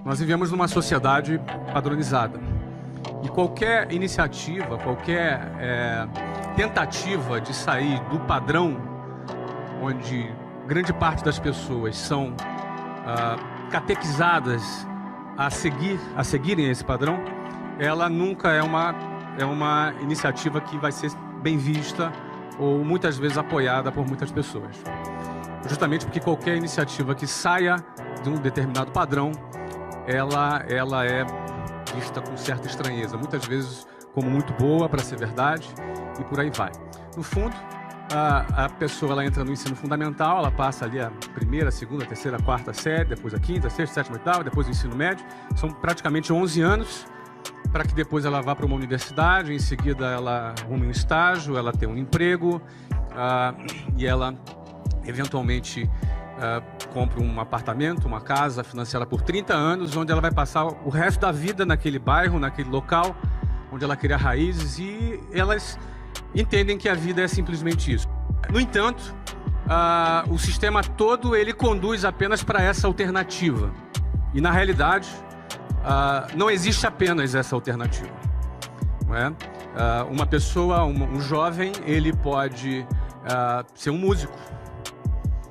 Nós vivemos numa sociedade padronizada. E qualquer iniciativa, qualquer tentativa de sair do padrão, onde grande parte das pessoas são catequizadas a seguirem esse padrão, ela nunca é uma iniciativa que vai ser bem vista ou muitas vezes apoiada por muitas pessoas. Justamente porque qualquer iniciativa que saia de um determinado padrão, ela é vista com certa estranheza, muitas vezes como muito boa para ser verdade e por aí vai. No fundo, a pessoa ela entra no ensino fundamental, ela passa ali a primeira, segunda, terceira, quarta série, depois a quinta, sexta, sétima, oitava, depois o ensino médio. São praticamente 11 anos para que depois ela vá para uma universidade, em seguida ela arrume um estágio, ela tem um emprego e ela eventualmente compra um apartamento, uma casa financiada por 30 anos, onde ela vai passar o resto da vida naquele bairro, naquele local, onde ela cria raízes, e elas entendem que a vida é simplesmente isso. No entanto, o sistema todo ele conduz apenas para essa alternativa. E na realidade, não existe apenas essa alternativa. Não é? Uma pessoa, um jovem, ele pode ser um músico,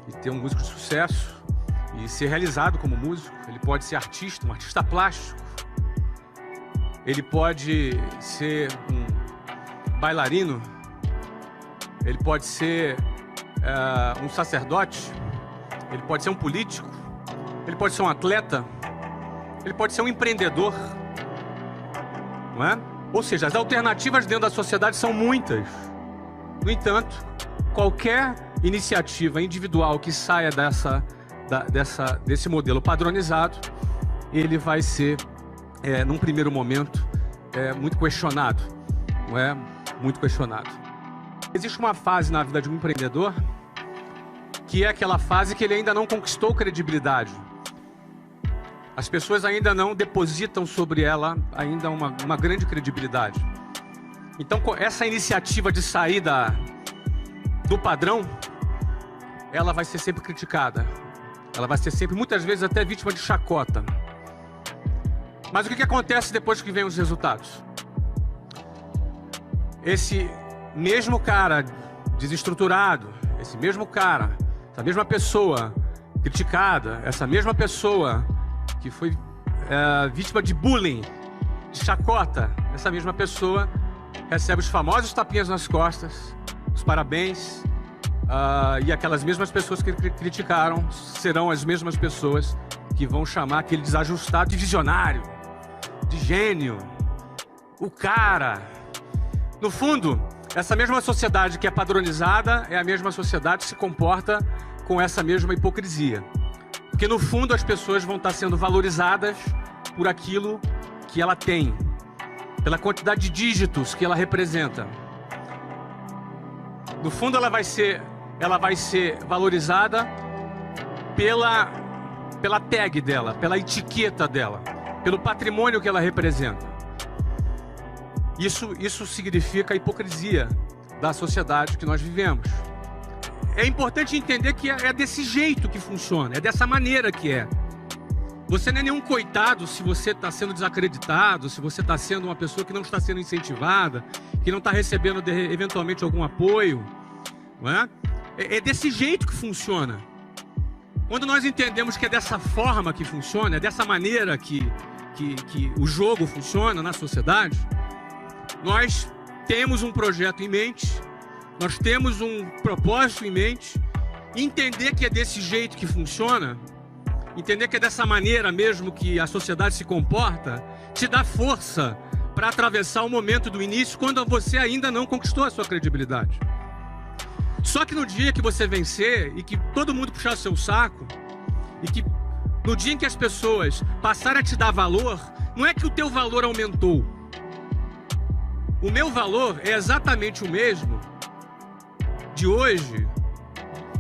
e ter um músico de sucesso, e ser realizado como músico. Ele pode ser artista, um artista plástico. Ele pode ser um bailarino. Ele pode ser um sacerdote. Ele pode ser um político. Ele pode ser um atleta. Ele pode ser um empreendedor. Não é? Ou seja, as alternativas dentro da sociedade são muitas. No entanto, qualquer iniciativa individual que saia desse modelo padronizado, ele vai ser, num primeiro momento, muito questionado. Não é? Muito questionado. Existe uma fase na vida de um empreendedor que é aquela fase que ele ainda não conquistou credibilidade. As pessoas ainda não depositam sobre ela ainda uma grande credibilidade. Então, essa iniciativa de sair do padrão, ela vai ser sempre criticada. Ela vai ser sempre, muitas vezes, até vítima de chacota. Mas o que acontece depois que vem os resultados? Esse mesmo cara desestruturado, esse mesmo cara, essa mesma pessoa criticada, essa mesma pessoa que foi vítima de bullying, de chacota, essa mesma pessoa recebe os famosos tapinhas nas costas, os parabéns, e aquelas mesmas pessoas que criticaram serão as mesmas pessoas que vão chamar aquele desajustado de visionário, de gênio, o cara. No fundo, essa mesma sociedade que é padronizada é a mesma sociedade que se comporta com essa mesma hipocrisia. Porque no fundo as pessoas vão estar sendo valorizadas por aquilo que ela tem, pela quantidade de dígitos que ela representa. No fundo ela vai ser valorizada pela tag dela, pela etiqueta dela, pelo patrimônio que ela representa. Isso significa a hipocrisia da sociedade que nós vivemos. É importante entender que é desse jeito que funciona, é dessa maneira que é. Você não é nenhum coitado se você está sendo desacreditado, se você está sendo uma pessoa que não está sendo incentivada, que não está recebendo eventualmente algum apoio. Não é? É desse jeito que funciona. Quando nós entendemos que é dessa forma que funciona, é dessa maneira que o jogo funciona na sociedade, nós temos um projeto em mente, nós temos um propósito em mente, e entender que é desse jeito que funciona, entender que é dessa maneira mesmo que a sociedade se comporta, te dá força para atravessar o momento do início quando você ainda não conquistou a sua credibilidade. Só que no dia que você vencer e que todo mundo puxar o seu saco, e que no dia em que as pessoas passarem a te dar valor, não é que o teu valor aumentou. O meu valor é exatamente o mesmo de hoje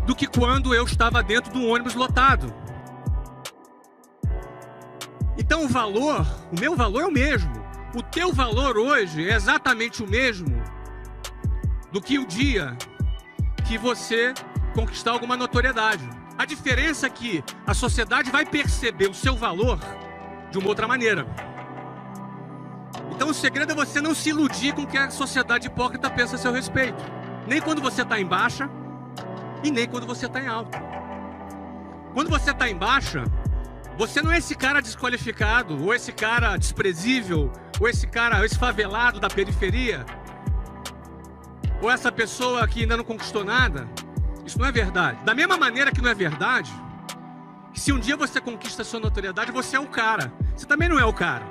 do que quando eu estava dentro de um ônibus lotado. Então o meu valor é o mesmo. O teu valor hoje é exatamente o mesmo do que o dia que você conquistar alguma notoriedade. A diferença é que a sociedade vai perceber o seu valor de uma outra maneira. Então o segredo é você não se iludir com o que a sociedade hipócrita pensa a seu respeito. Nem quando você está em baixa e nem quando você está em alta. Quando você está em baixa, você não é esse cara desqualificado, ou esse cara desprezível, ou esse cara, esse favelado da periferia, ou essa pessoa que ainda não conquistou nada. Isso não é verdade. Da mesma maneira que não é verdade, que se um dia você conquista a sua notoriedade, você é o cara. Você também não é o cara.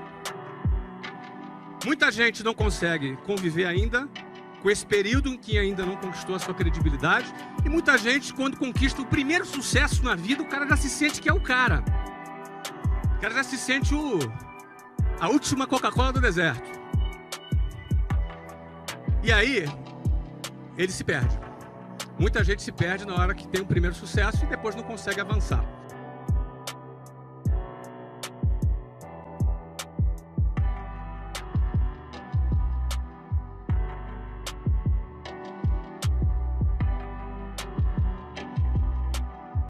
Muita gente não consegue conviver ainda com esse período em que ainda não conquistou a sua credibilidade. E muita gente, quando conquista o primeiro sucesso na vida, o cara já se sente que é o cara. O cara já se sente a última Coca-Cola do deserto. E aí, ele se perde. Muita gente se perde na hora que tem o primeiro sucesso e depois não consegue avançar.